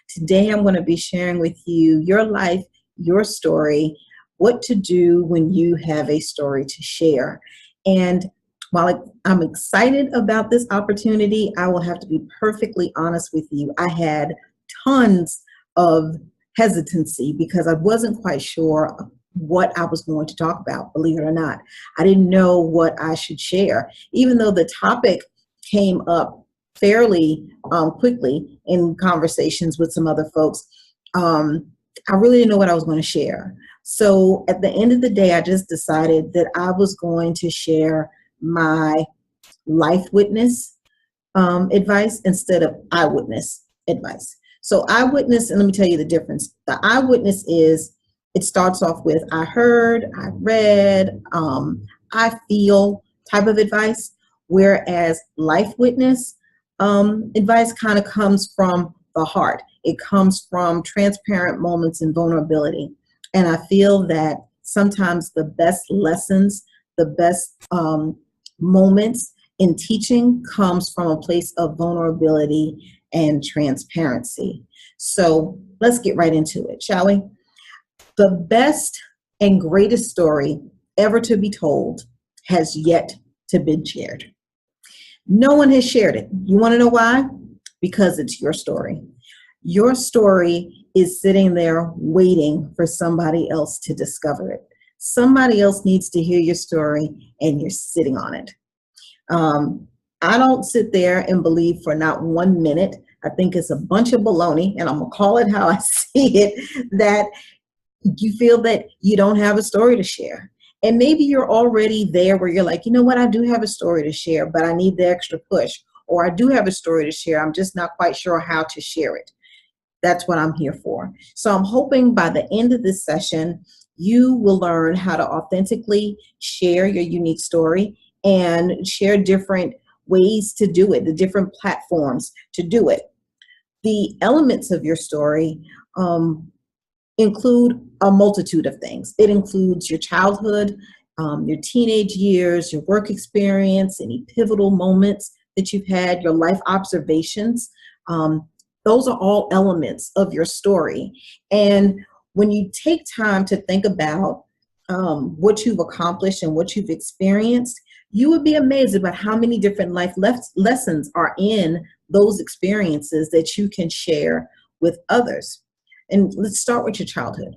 Today, I'm going to be sharing with you your life, your story, what to do when you have a story to share. And while I'm excited about this opportunity, I will have to be perfectly honest with you. I had tons of hesitancy because I wasn't quite sure what I was going to talk about, believe it or not. I didn't know what I should share, even though the topic came up fairly quickly in conversations with some other folks. I really didn't know what I was going to share. So at the end of the day, I just decided that I was going to share my life witness advice instead of eyewitness advice. So eyewitness, and let me tell you the difference. The eyewitness is, it starts off with I heard, I read, I feel type of advice, whereas life witness advice kind of comes from the heart. It comes from transparent moments and vulnerability. And I feel that sometimes the best lessons, the best moments in teaching comes from a place of vulnerability and transparency. So let's get right into it, shall we? The best and greatest story ever to be told has yet to be shared. No one has shared it. You want to know why? Because it's your story. Your story is sitting there waiting for somebody else to discover it. Somebody else needs to hear your story, and you're sitting on it. I don't sit there and believe for not 1 minute. I think it's a bunch of baloney, and I'm going to call it how I see it, that you feel that you don't have a story to share. And maybe you're already there where you're like, you know what, I do have a story to share, but I need the extra push. Or I do have a story to share, I'm just not quite sure how to share it. That's what I'm here for. So I'm hoping by the end of this session, you will learn how to authentically share your unique story and share different ways to do it, the different platforms to do it. The elements of your story include a multitude of things. It includes your childhood, your teenage years, your work experience, any pivotal moments that you've had, your life observations. Those are all elements of your story. And when you take time to think about what you've accomplished and what you've experienced, you would be amazed about how many different life lessons are in those experiences that you can share with others. And let's start with your childhood.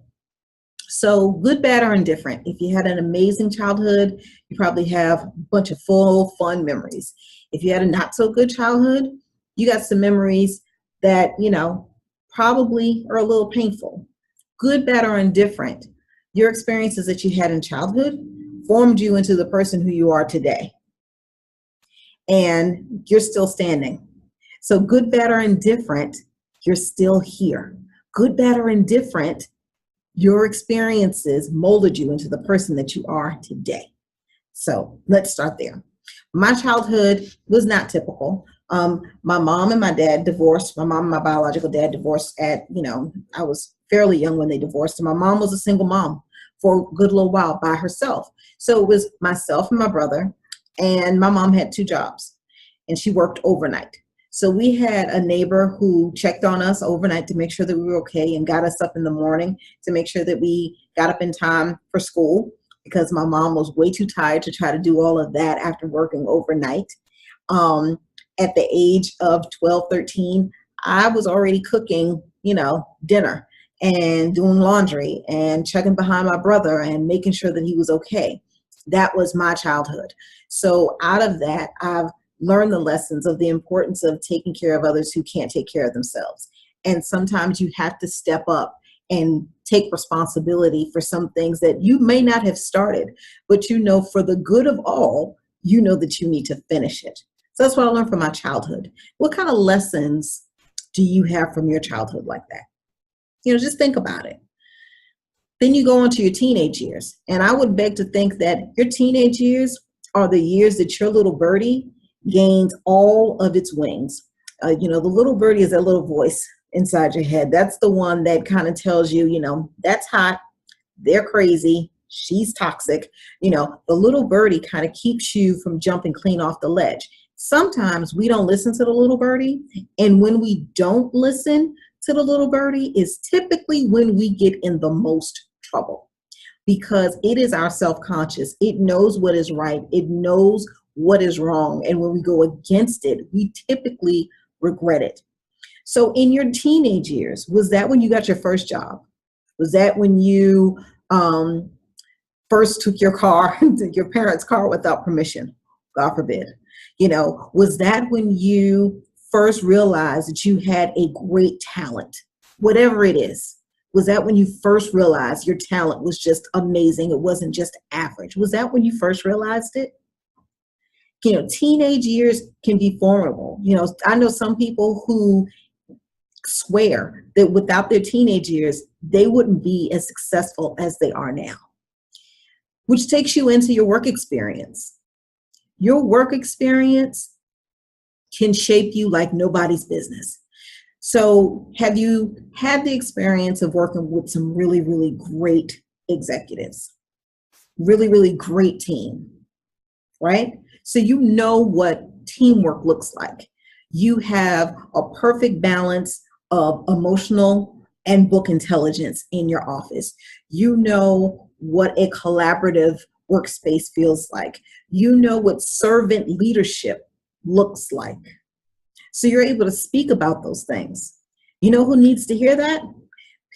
So good, bad, or indifferent. If you had an amazing childhood, you probably have a bunch of full, fun memories. If you had a not so good childhood, you got some memories that, probably are a little painful. Good, bad, or indifferent. Your experiences that you had in childhood formed you into the person who you are today. And you're still standing. So good, bad, or indifferent, you're still here. Good, bad, or indifferent, your experiences molded you into the person that you are today. So let's start there. My childhood was not typical. My mom and my dad divorced. My mom and my biological dad divorced at, I was fairly young when they divorced. And my mom was a single mom for a good little while by herself. So it was myself and my brother, and my mom had 2 jobs, and she worked overnight. So we had a neighbor who checked on us overnight to make sure that we were okay and got us up in the morning to make sure that we got up in time for school, because my mom was way too tired to try to do all of that after working overnight. At the age of 12, 13, I was already cooking, dinner and doing laundry and checking behind my brother and making sure that he was okay. That was my childhood. So out of that, I've learn the lessons of the importance of taking care of others who can't take care of themselves. And sometimes you have to step up and take responsibility for some things that you may not have started, but for the good of all, that you need to finish it. So that's what I learned from my childhood. What kind of lessons do you have from your childhood like that? Just think about it. Then you go on to your teenage years. And I would beg to think that your teenage years are the years that your little birdie gains all of its wings. The little birdie is that little voice inside your head. That's the one that kind of tells you, that's hot, they're crazy, she's toxic. The little birdie kind of keeps you from jumping clean off the ledge. Sometimes we don't listen to the little birdie, and when we don't listen, to the little birdie is typically when we get in the most trouble, because it is our self-conscious. It knows what is right. It knows what is wrong. And when we go against it, we typically regret it. So in your teenage years, was that when you got your first job? Was that when you first took your car, your parents' car without permission? God forbid. Was that when you first realized that you had a great talent, whatever it is? Was that when you first realized your talent was just amazing? It wasn't just average. Was that when you first realized it? Teenage years can be formidable. I know some people who swear that without their teenage years, they wouldn't be as successful as they are now. Which takes you into your work experience. Your work experience can shape you like nobody's business. So have you had the experience of working with some really, really great executives? Really, really great team, right? So you know what teamwork looks like. You have a perfect balance of emotional and book intelligence in your office. You know what a collaborative workspace feels like. You know what servant leadership looks like. So you're able to speak about those things. You know who needs to hear that?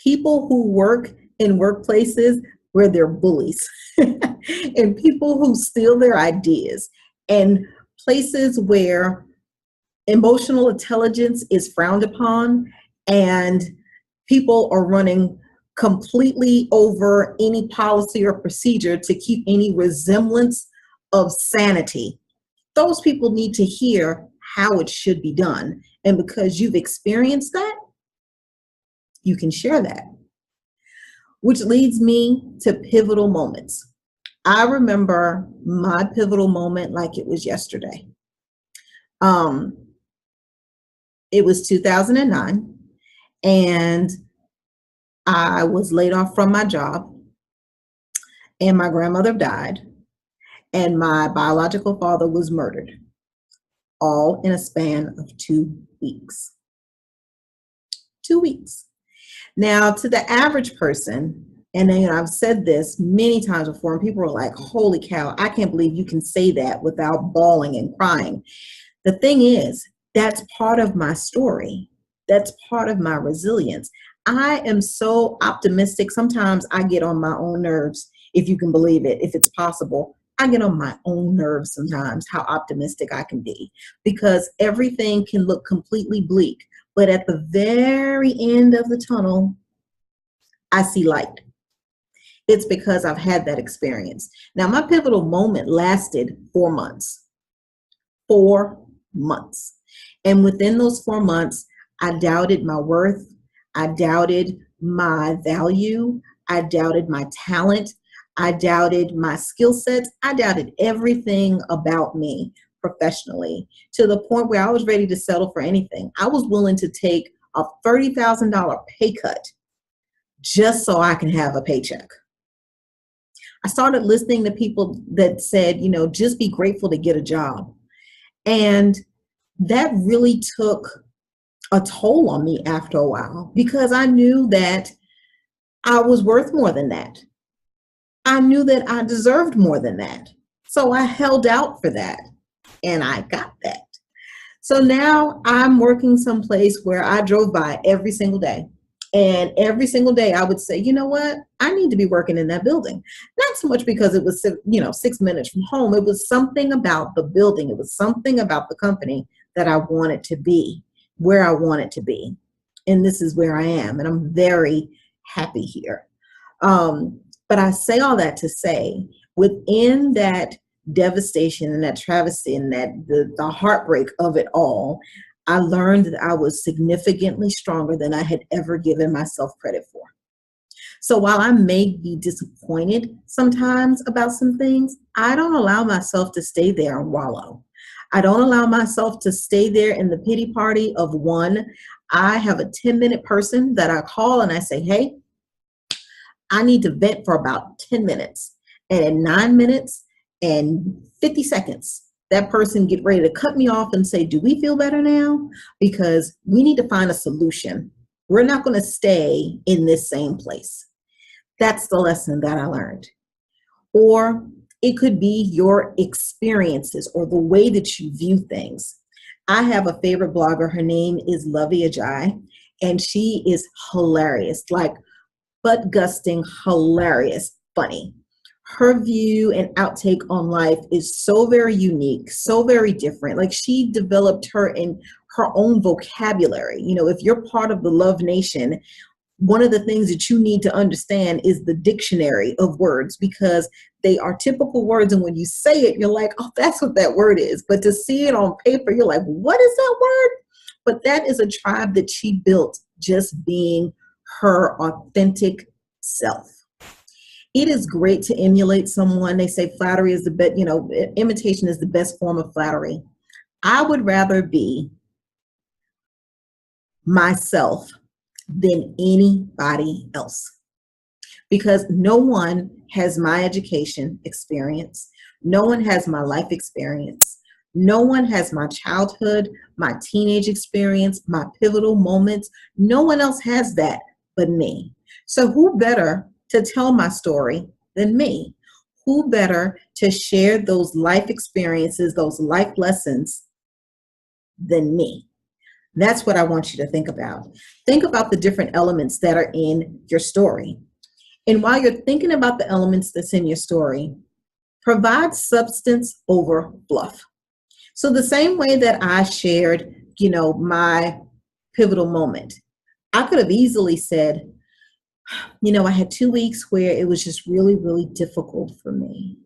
People who work in workplaces where they're bullies and people who steal their ideas, and places where emotional intelligence is frowned upon and people are running completely over any policy or procedure to keep any resemblance of sanity. Those people need to hear how it should be done. And because you've experienced that, you can share that. Which leads me to pivotal moments. I remember my pivotal moment like it was yesterday. It was 2009, and I was laid off from my job, and my grandmother died, and my biological father was murdered, all in a span of 2 weeks. 2 weeks. Now, to the average person, and I've said this many times before, and people are like, holy cow, I can't believe you can say that without bawling and crying. The thing is, that's part of my story. That's part of my resilience. I am so optimistic. Sometimes I get on my own nerves, if you can believe it, if it's possible. I get on my own nerves sometimes, how optimistic I can be, because everything can look completely bleak. But at the very end of the tunnel, I see light. It's because I've had that experience. Now, my pivotal moment lasted 4 months. 4 months. And within those 4 months, I doubted my worth. I doubted my value. I doubted my talent. I doubted my skill sets. I doubted everything about me professionally, to the point where I was ready to settle for anything. I was willing to take a $30,000 pay cut just so I can have a paycheck. I started listening to people that said, just be grateful to get a job. And that really took a toll on me after a while, because I knew that I was worth more than that. I knew that I deserved more than that. So I held out for that, and I got that. So now I'm working someplace where I drove by every single day. And every single day I would say, you know what? I need to be working in that building. Not so much because it was, 6 minutes from home. It was something about the building. It was something about the company that I wanted to be, where I wanted to be. And this is where I am. And I'm very happy here. But I say all that to say, within that devastation and that travesty and that the heartbreak of it all, I learned that I was significantly stronger than I had ever given myself credit for. So while I may be disappointed sometimes about some things, I don't allow myself to stay there and wallow. I don't allow myself to stay there in the pity party of one. I have a 10-minute person that I call and I say, hey, I need to vent for about 10 minutes. And in 9 minutes and 50 seconds, that person get ready to cut me off and say, do we feel better now? Because we need to find a solution. We're not going to stay in this same place. That's the lesson that I learned. Or it could be your experiences or the way that you view things. I have a favorite blogger. Her name is Lovey Ajay, and she is hilarious, like butt gusting, hilarious, funny. Her view and outtake on life is so very unique, so very different. Like she developed her in her own vocabulary. You know, if you're part of the Love Nation, one of the things that you need to understand is the dictionary of words, because they are typical words. And when you say it, you're like, oh, that's what that word is. But to see it on paper, you're like, what is that word? But that is a tribe that she built just being her authentic self. It is great to emulate someone. They say flattery is the best, imitation is the best form of flattery. I would rather be myself than anybody else, because no one has my education experience. No one has my life experience. No one has my childhood, my teenage experience, my pivotal moments. No one else has that but me. So who better to tell my story than me? Who better to share those life experiences, those life lessons than me? That's what I want you to think about. Think about the different elements that are in your story. And while you're thinking about the elements that's in your story, provide substance over fluff. So the same way that I shared, my pivotal moment, I could have easily said, I had 2 weeks where it was just really, really difficult for me.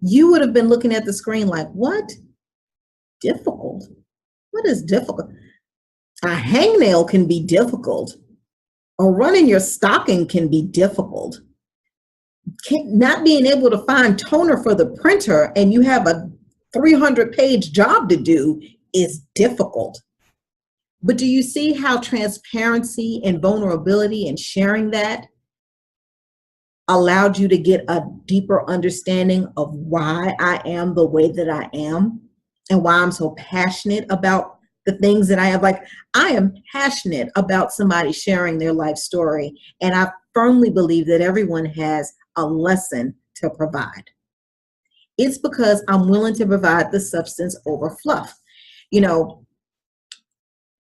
You would have been looking at the screen like, what? Difficult? What is difficult? A hangnail can be difficult. Or running your stocking can be difficult. Not being able to find toner for the printer and you have a 300-page job to do is difficult. But do you see how transparency and vulnerability and sharing that allowed you to get a deeper understanding of why I am the way that I am and why I'm so passionate about the things that I have? Like, I am passionate about somebody sharing their life story, and I firmly believe that everyone has a lesson to provide. It's because I'm willing to provide the substance over fluff.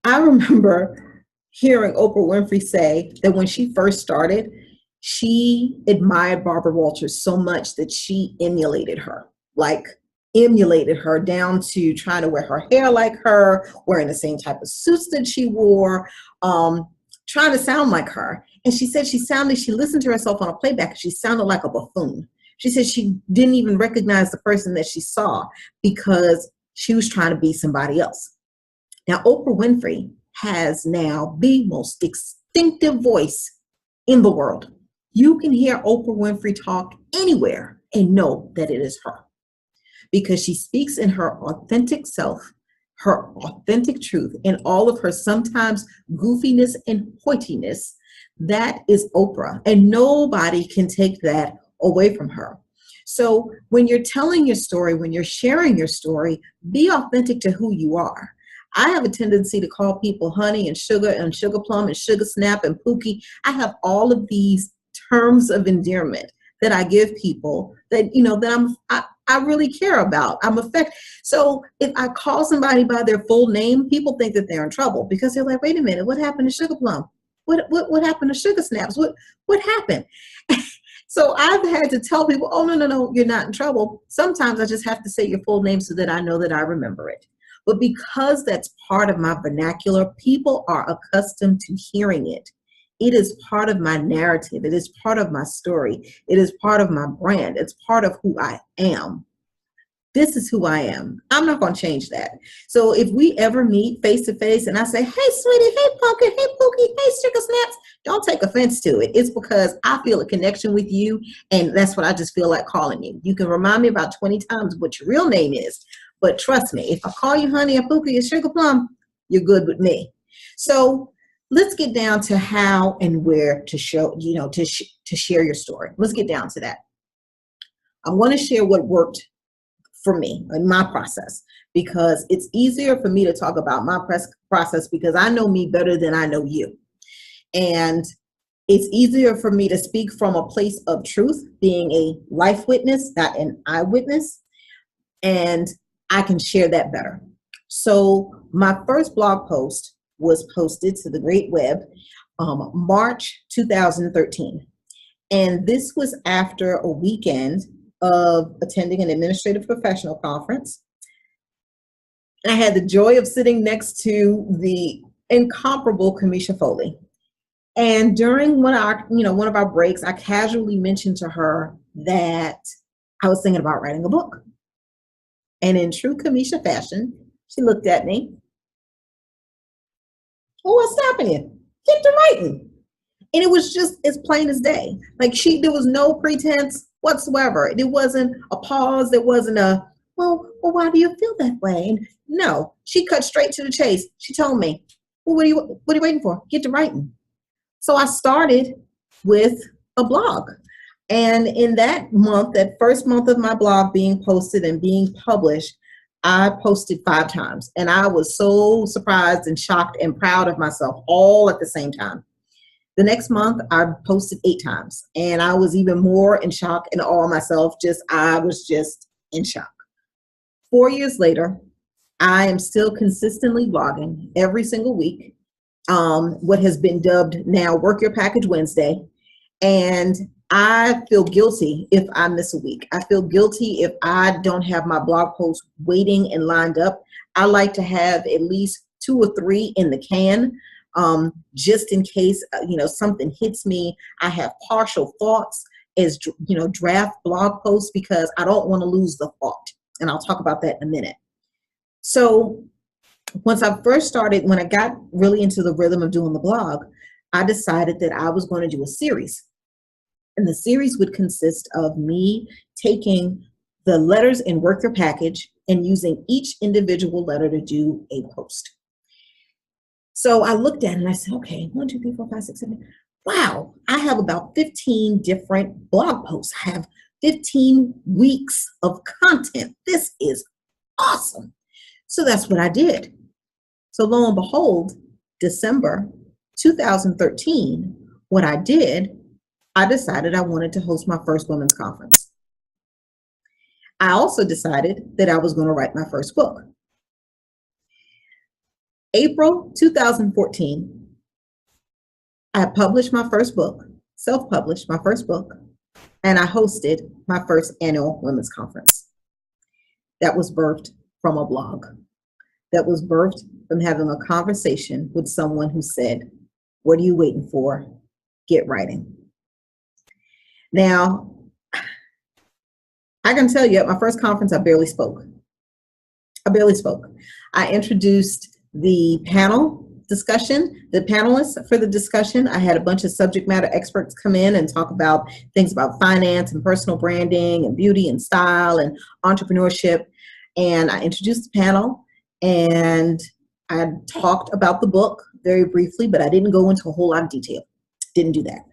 I remember hearing Oprah Winfrey say that when she first started, she admired Barbara Walters so much that she emulated her down to trying to wear her hair like her, wearing the same type of suits that she wore, trying to sound like her. And she said she listened to herself on a playback and she sounded like a buffoon. She said she didn't even recognize the person that she saw because she was trying to be somebody else. Now, Oprah Winfrey has now the most distinctive voice in the world. You can hear Oprah Winfrey talk anywhere and know that it is her, because she speaks in her authentic self, her authentic truth, and all of her sometimes goofiness and hoitiness. That is Oprah, and nobody can take that away from her. So when you're telling your story, when you're sharing your story, be authentic to who you are. I have a tendency to call people honey and sugar plum and sugar snap and pookie. I have all of these terms of endearment that I give people that, that I really care about. I'm affected. So if I call somebody by their full name, people think that they're in trouble because they're like, wait a minute, what happened to sugar plum? What happened to sugar snaps? What happened? So I've had to tell people, oh, no, you're not in trouble. Sometimes I just have to say your full name so that I know that I remember it. But because that's part of my vernacular, people are accustomed to hearing it. It is part of my narrative. It is part of my story. It is part of my brand. It's part of who I am. This is who I am. I'm not going to change that. So if we ever meet face to face and I say, hey, sweetie, hey, pumpkin, hey, pookie, hey, sugar snaps, don't take offense to it. It's because I feel a connection with you, and that's what I just feel like calling you. You can remind me about 20 times what your real name is, but trust me, if I call you honey or pookie or sugar plum, you're good with me. So let's get down to how and where to show, to share your story. Let's get down to that. I want to share what worked for me in my process, because it's easier for me to talk about my process because I know me better than I know you. And it's easier for me to speak from a place of truth, being a life witness, not an eyewitness, and I can share that better. So my first blog post was posted to the great web March 2013. And this was after a weekend of attending an administrative professional conference. I had the joy of sitting next to the incomparable Kamisha Foley. And during one of our breaks, I casually mentioned to her that I was thinking about writing a book. And in true Kamisha fashion, she looked at me. Well, what's stopping you? Get to writing. And it was just as plain as day. Like there was no pretense whatsoever. It wasn't a pause. There wasn't a, well, why do you feel that way? And no, she cut straight to the chase. She told me, well, what are you waiting for? Get to writing. So I started with a blog. And in that month, that first month of my blog being posted and being published, I posted 5 times. And I was so surprised and shocked and proud of myself all at the same time. The next month, I posted 8 times. And I was even more in shock and awe of myself. I was just in shock. 4 years later, I am still consistently blogging every single week. What has been dubbed now Work Your Package Wednesday. And I feel guilty if I miss a week. I feel guilty if I don't have my blog posts waiting and lined up. I like to have at least 2 or 3 in the can, just in case, something hits me. I have partial thoughts as, draft blog posts because I don't want to lose the thought. And I'll talk about that in a minute. So once I first started, when I got really into the rhythm of doing the blog, I decided that I was going to do a series. And the series would consist of me taking the letters in Work Your Package and using each individual letter to do a post. So I looked at it and I said, okay, 1, 2, 3, 4, 5, 6, 7. Wow, I have about 15 different blog posts. I have 15 weeks of content. This is awesome. So that's what I did. So lo and behold, December 2013, what I did, I decided I wanted to host my first women's conference. I also decided that I was going to write my first book. April 2014, I published my first book, self-published my first book, and I hosted my first annual women's conference. That was birthed from a blog. That was birthed from having a conversation with someone who said, what are you waiting for? Get writing. Now, I can tell you at my first conference, I barely spoke. I introduced the panel discussion, the panelists for the discussion. I had a bunch of subject matter experts come in and talk about things about finance and personal branding and beauty and style and entrepreneurship. And I introduced the panel and I talked about the book very briefly, but I didn't go into a whole lot of detail. Didn't do that.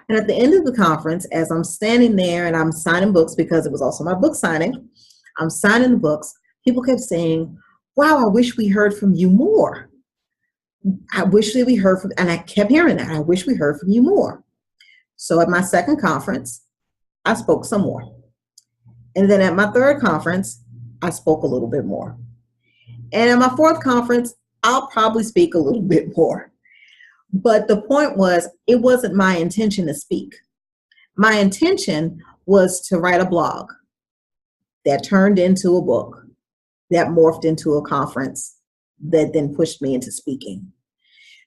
And at the end of the conference, as I'm standing there and I'm signing books, because it was also my book signing, I'm signing the books, people kept saying, wow, I wish we heard from you more. I wish that we heard from, and I kept hearing that, I wish we heard from you more. So at my second conference, I spoke some more. And then at my third conference, I spoke a little bit more. And at my fourth conference, I'll probably speak a little bit more. But the point was, it wasn't my intention to speak. My intention was to write a blog that turned into a book, that morphed into a conference, that then pushed me into speaking.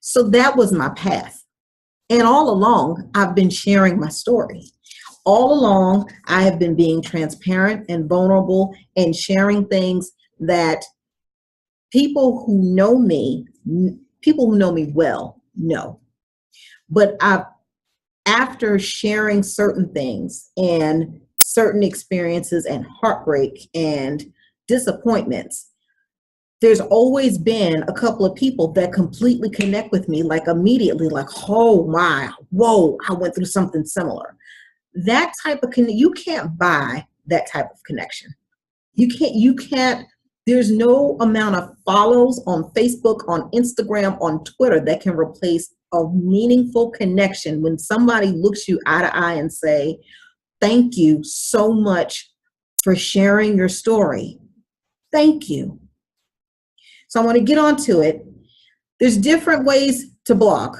So that was my path. And all along, I've been sharing my story. All along, I have been being transparent and vulnerable and sharing things that people who know me well, know. But after sharing certain things and certain experiences and heartbreak and disappointments, there's always been a couple of people that completely connect with me, like immediately, like, oh my, whoa, I went through something similar. That type of you can't buy that type of connection. You can't There's no amount of follows on Facebook, on Instagram, on Twitter that can replace a meaningful connection when somebody looks you eye to eye and say, thank you so much for sharing your story. Thank you. So I want to get on to it. There's different ways to blog.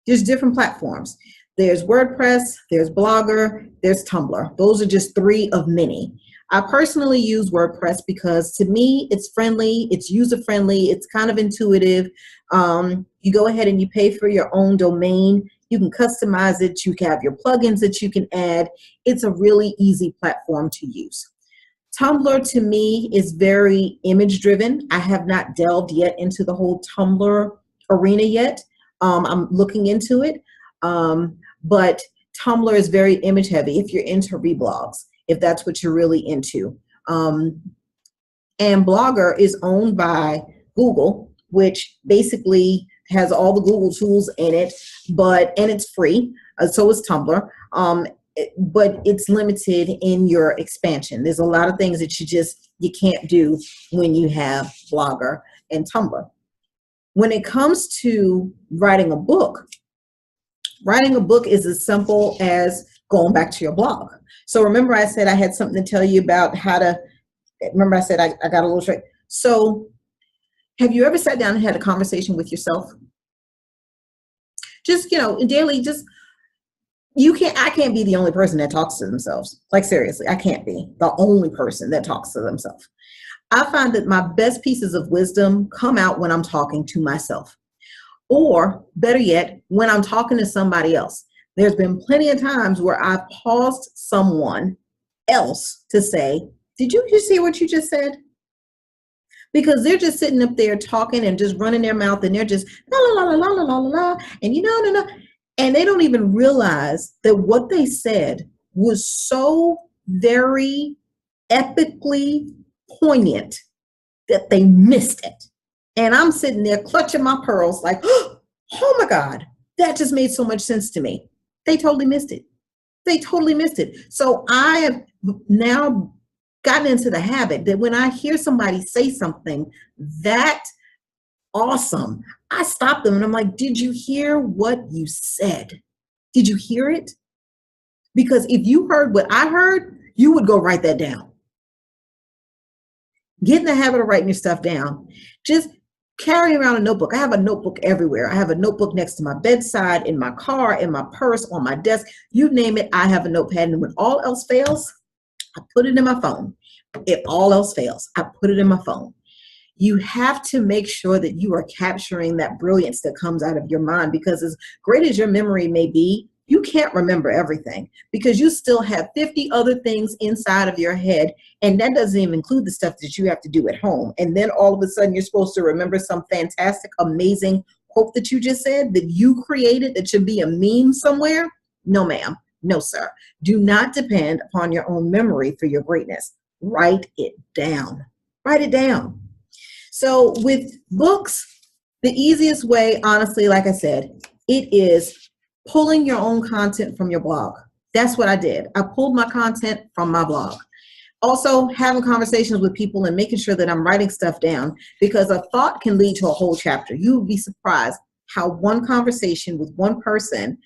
There's different platforms. There's WordPress, there's Blogger, there's Tumblr. Those are just 3 of many. I personally use WordPress because to me, it's friendly, it's user-friendly, it's kind of intuitive. You go ahead and you pay for your own domain. You can customize it. You can have your plugins that you can add. It's a really easy platform to use. Tumblr to me is very image-driven. I have not delved yet into the whole Tumblr arena yet. I'm looking into it. But Tumblr is very image heavy if you're into reblogs, if that's what you're really into. And Blogger is owned by Google, which basically has all the Google tools in it, and it's free. So is Tumblr. But it's limited in your expansion. There's a lot of things that you can't do when you have Blogger and Tumblr. When it comes to writing a book is as simple as going back to your blog. So remember I said I had something to tell you about remember I said I got a little trick. So have you ever sat down and had a conversation with yourself? Just, daily, I can't be the only person that talks to themselves. Like seriously, I can't be the only person that talks to themselves. I find that my best pieces of wisdom come out when I'm talking to myself. Or better yet, when I'm talking to somebody else. There's been plenty of times where I've paused someone else to say, did you just hear what you just said? Because they're just sitting up there talking and just running their mouth and they're just la la la la la la la la, and no. And they don't even realize that what they said was so very epically poignant that they missed it. And I'm sitting there clutching my pearls like, oh my God, that just made so much sense to me. They totally missed it. They totally missed it. So I have now gotten into the habit that when I hear somebody say something that awesome, I stop them and I'm like, did you hear what you said? Did you hear it? Because if you heard what I heard, you would go write that down. Get in the habit of writing your stuff down. Just carry around a notebook. I have a notebook everywhere. I have a notebook next to my bedside, in my car, in my purse, on my desk. You name it, I have a notepad. And when all else fails, I put it in my phone. If all else fails, I put it in my phone. You have to make sure that you are capturing that brilliance that comes out of your mind, because as great as your memory may be, you can't remember everything because you still have 50 other things inside of your head, and that doesn't even include the stuff that you have to do at home. And then all of a sudden you're supposed to remember some fantastic, amazing quote that you just said that you created that should be a meme somewhere. No, ma'am. No, sir. Do not depend upon your own memory for your greatness. Write it down. Write it down. So with books, the easiest way, honestly, like I said, it is pulling your own content from your blog. That's what I did. I pulled my content from my blog. Also, having conversations with people and making sure that I'm writing stuff down, because a thought can lead to a whole chapter. You would be surprised how one conversation with one person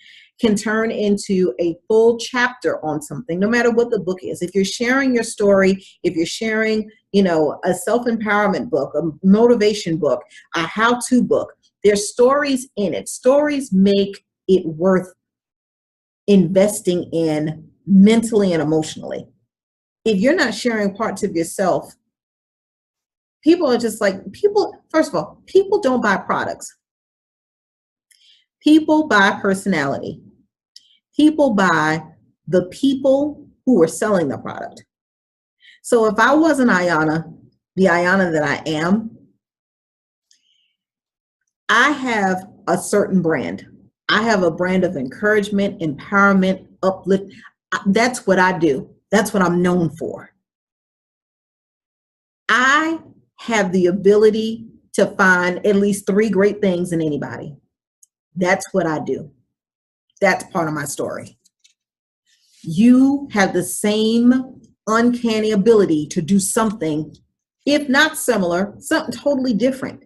can turn into a full chapter on something, no matter what the book is. If you're sharing your story, if you're sharing, a self-empowerment book, a motivation book, a how-to book, there's stories in it. Stories make it worth investing in mentally and emotionally. If you're not sharing parts of yourself, people are just like, first of all, people don't buy products. People buy personality. People buy the people who are selling the product. So if I wasn't Ayanna, the Ayanna that I am, I have a certain brand. I have a brand of encouragement, empowerment, uplift. That's what I do. That's what I'm known for. I have the ability to find at least 3 great things in anybody. That's what I do. That's part of my story. You have the same uncanny ability to do something If not similar, something totally different.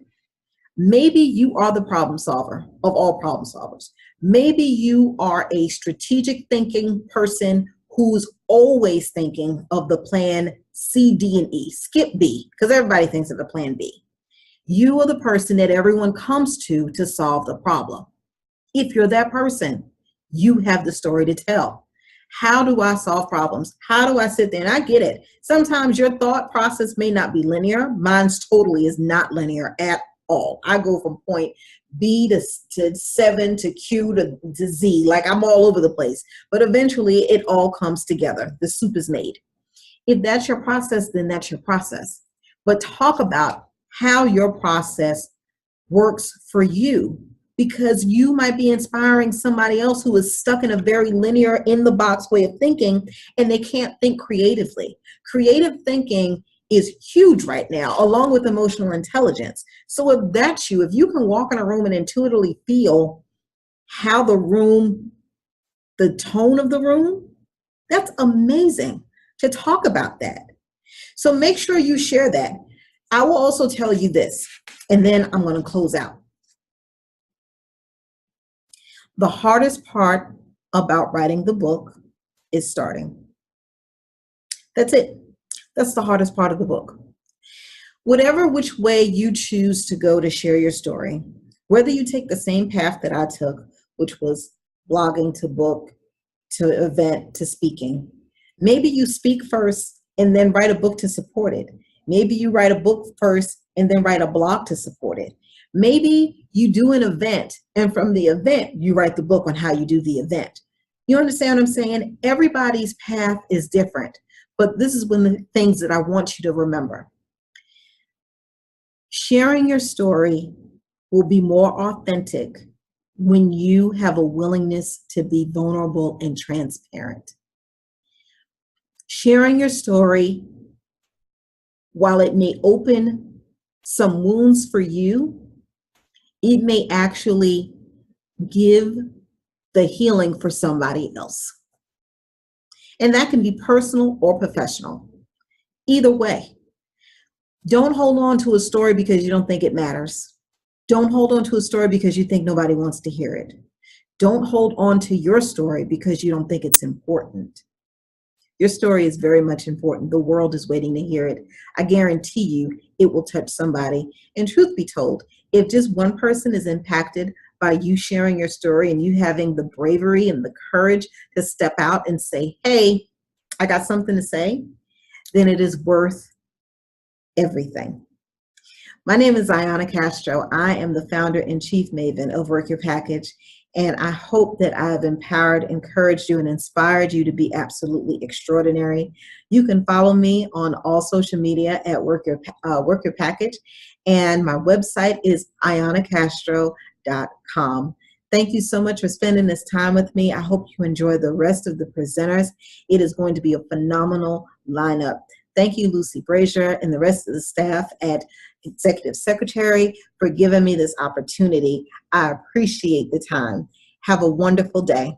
Maybe you are the problem solver of all problem solvers. Maybe you are a strategic thinking person who's always thinking of the plan C, D, and E. Skip B, because everybody thinks of the plan B. You are the person that everyone comes to solve the problem. If you're that person, you have the story to tell. How do I solve problems? How do I sit there? And I get it. Sometimes your thought process may not be linear. Mine's totally is not linear at all. I go from point B to 7 to Q to Z. Like I'm all over the place. But eventually it all comes together. The soup is made. If that's your process, then that's your process. But talk about how your process works for you, because you might be inspiring somebody else who is stuck in a very linear, in the box way of thinking, and they can't think creatively. Creative thinking is huge right now, along with emotional intelligence. So if that's you, if you can walk in a room and intuitively feel how the tone of the room, that's amazing to talk about that. So make sure you share that. I will also tell you this, and then I'm going to close out. The hardest part about writing the book is starting. That's it. That's the hardest part of the book. Whatever which way you choose to go to share your story, whether you take the same path that I took, which was blogging to book to event to speaking, maybe you speak first and then write a book to support it. Maybe you write a book first and then write a blog to support it. Maybe you do an event, and from the event, you write the book on how you do the event. You understand what I'm saying? Everybody's path is different, but this is one of the things that I want you to remember. Sharing your story will be more authentic when you have a willingness to be vulnerable and transparent. Sharing your story, while it may open some wounds for you, it may actually give the healing for somebody else. And that can be personal or professional. Either way, don't hold on to a story because you don't think it matters. Don't hold on to a story because you think nobody wants to hear it. Don't hold on to your story because you don't think it's important. Your story is very much important. The world is waiting to hear it. I guarantee you it will touch somebody. And truth be told, if just one person is impacted by you sharing your story and you having the bravery and the courage to step out and say, hey, I got something to say, then it is worth everything. My name is Ayanna Castro. I am the founder and chief maven of Work Your Package, and I hope that I have empowered, encouraged you, and inspired you to be absolutely extraordinary. You can follow me on all social media at Work Your Package, and my website is ayannacastro.com. Thank you so much for spending this time with me. I hope you enjoy the rest of the presenters. It is going to be a phenomenal lineup. Thank you, Lucy Brazier, and the rest of the staff at Executive Secretary for giving me this opportunity. I appreciate the time. Have a wonderful day.